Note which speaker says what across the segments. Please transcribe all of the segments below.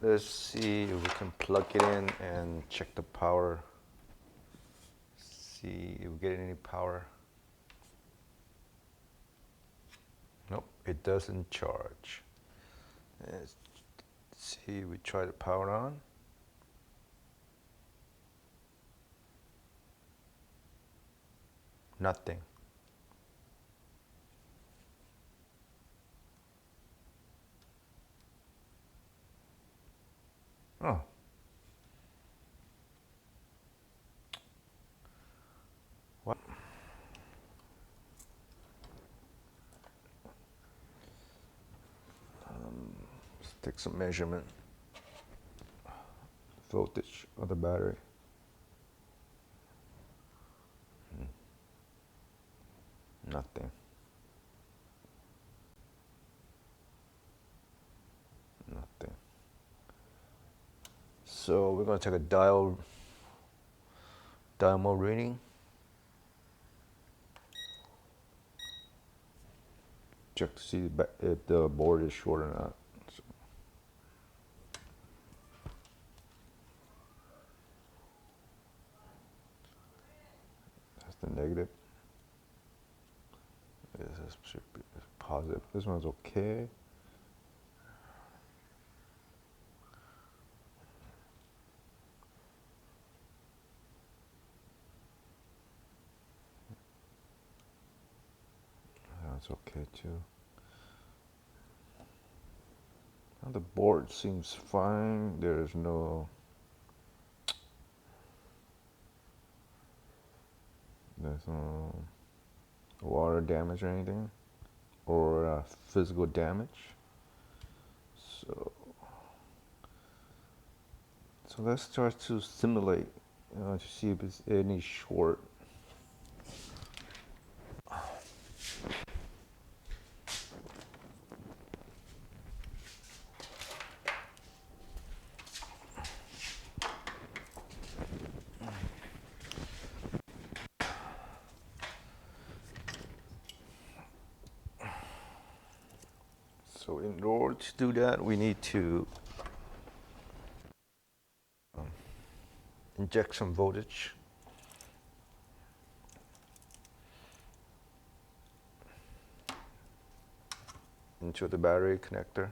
Speaker 1: Let's see if we can plug it in and check the power. See if we get any power. Nope, it doesn't charge. Let's see, we try the power on. Nothing. Oh. What? Let's take some measurement. Voltage of the battery. Nothing. Nothing. So we're going to take a dial mode reading. Check to see if the board is short or not. So that's the negative. This should be positive. This one's okay. That's okay too. Now the board seems fine. There's no water damage or anything, or physical damage. So let's try to simulate to see if it's any short. So in order to do that, we need to inject some voltage into the battery connector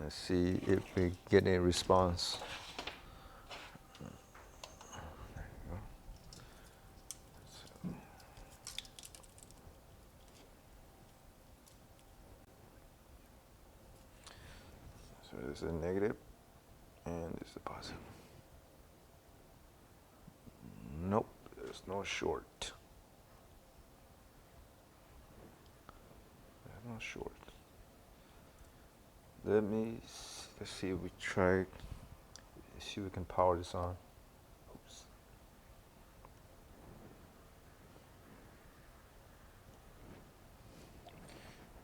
Speaker 1: and see if we get any response. So this is a negative and this is a positive. Nope, there's no short. There's no short. Let's see if we try, see if we can power this on. Oops.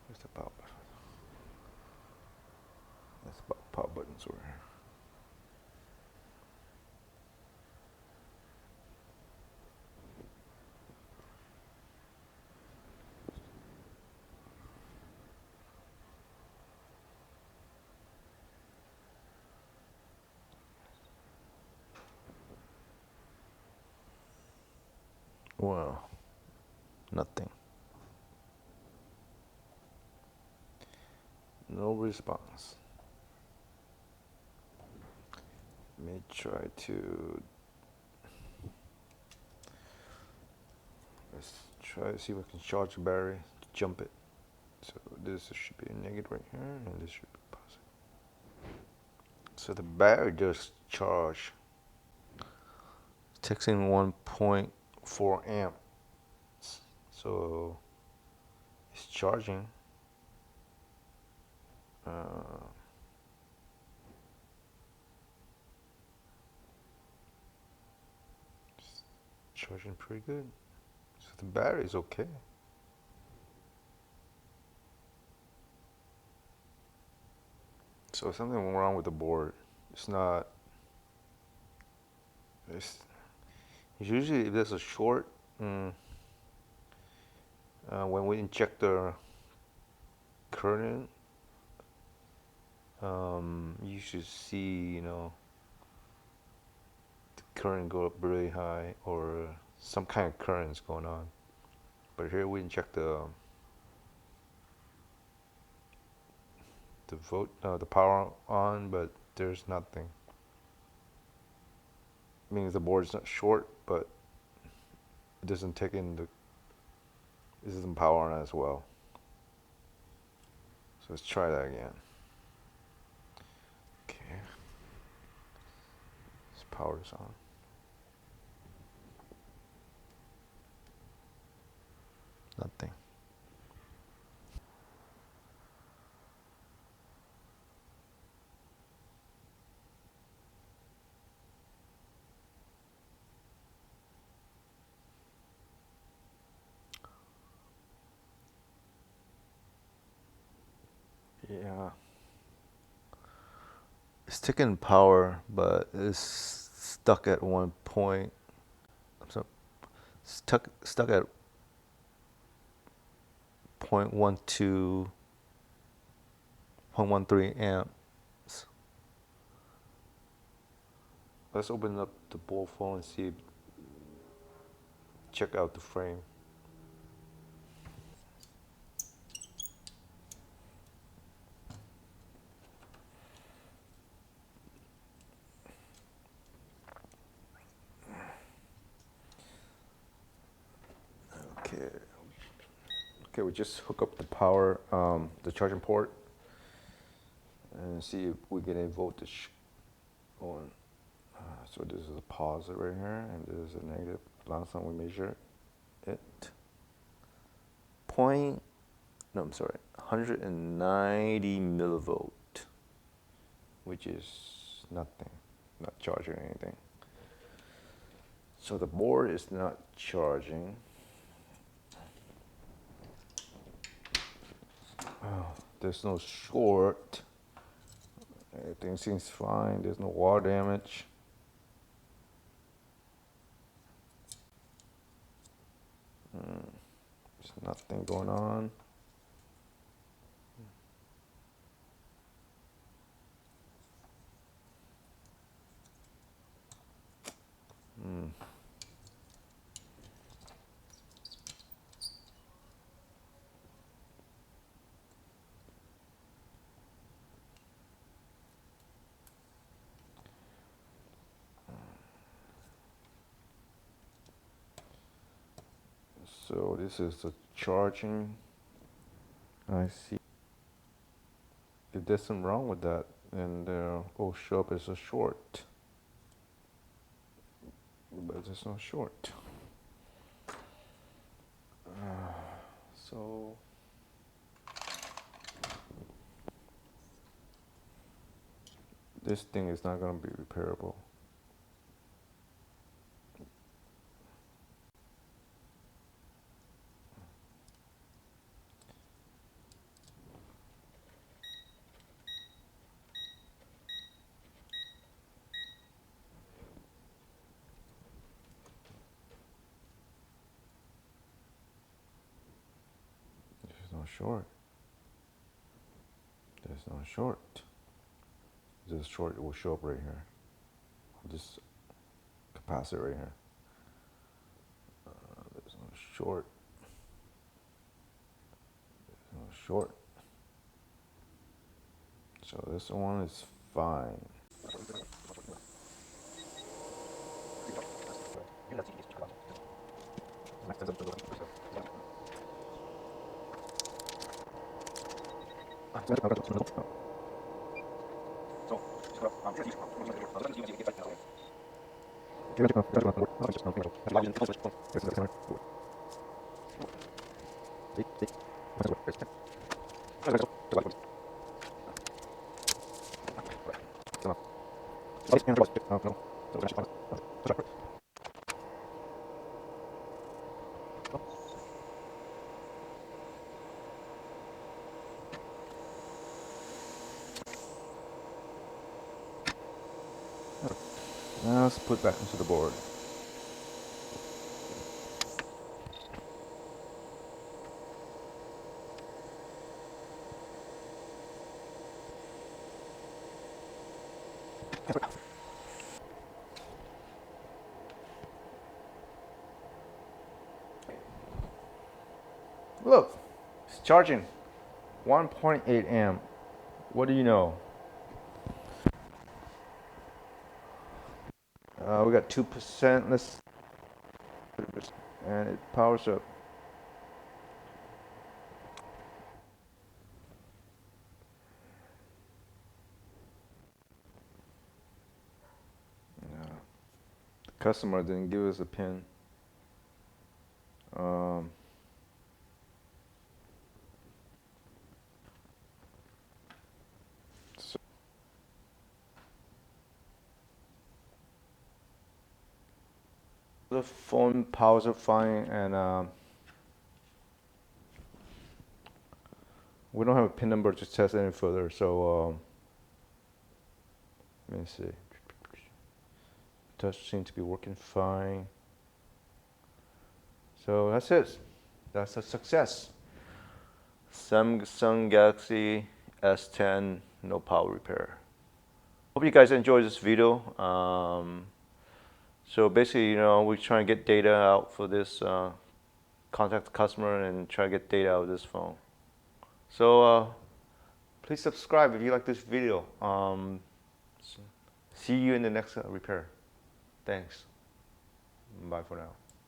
Speaker 1: Where's the power button? That's about power buttons over here. Well, nothing. No response. Let me try to, let's try to see if we can charge the battery to jump it. So this should be a negative right here, and this should be positive. So the battery just charged. It takes in 1.4 amps. So it's charging. It's charging pretty good. So the battery is okay. So something wrong with the board. It's not. It's usually if there's a short, when we inject the current, You should see, the current go up really high or some kind of currents going on. But here we can check the power on, but there's nothing. Means the board's not short, but it doesn't take in this isn't power on as well. So let's try that again. Okay, this power's on. Nothing. Yeah, it's taking power, but it's stuck at one point. So stuck at 0.12, 0.13 amps. Let's open up the board phone and see, check out the frame. Okay. Okay, we just hook up the power, the charging port, and see if we get a voltage going. So this is a positive right here, and this is a negative. Last time we measured it, no, I'm sorry, 190 millivolt, which is nothing, not charging anything. So the board is not charging. Oh, there's no short. Everything seems fine. There's no water damage. There's nothing going on. So this is the charging. I see. If there's something wrong with that, then will show up as a short. But there's no short. So this thing is not going to be repairable. There's no short. There's no short. This short will show up right here. This capacitor right here. There's no short. There's no short. So this one is fine. Now let's put that into the board. Look, it's charging 1.8 amp. What do you know? We got 2%. Let's, and it powers up. The customer didn't give us a pin. So the phone powers up fine, and we don't have a pin number to test any further. So let me see. Touch seems to be working fine. So that's it. That's a success. Samsung Galaxy S10, no power repair. Hope you guys enjoyed this video. So basically, we're trying to get data out for this, contact the customer and try to get data out of this phone. So please subscribe if you like this video. See you in the next repair. Thanks. Bye for now.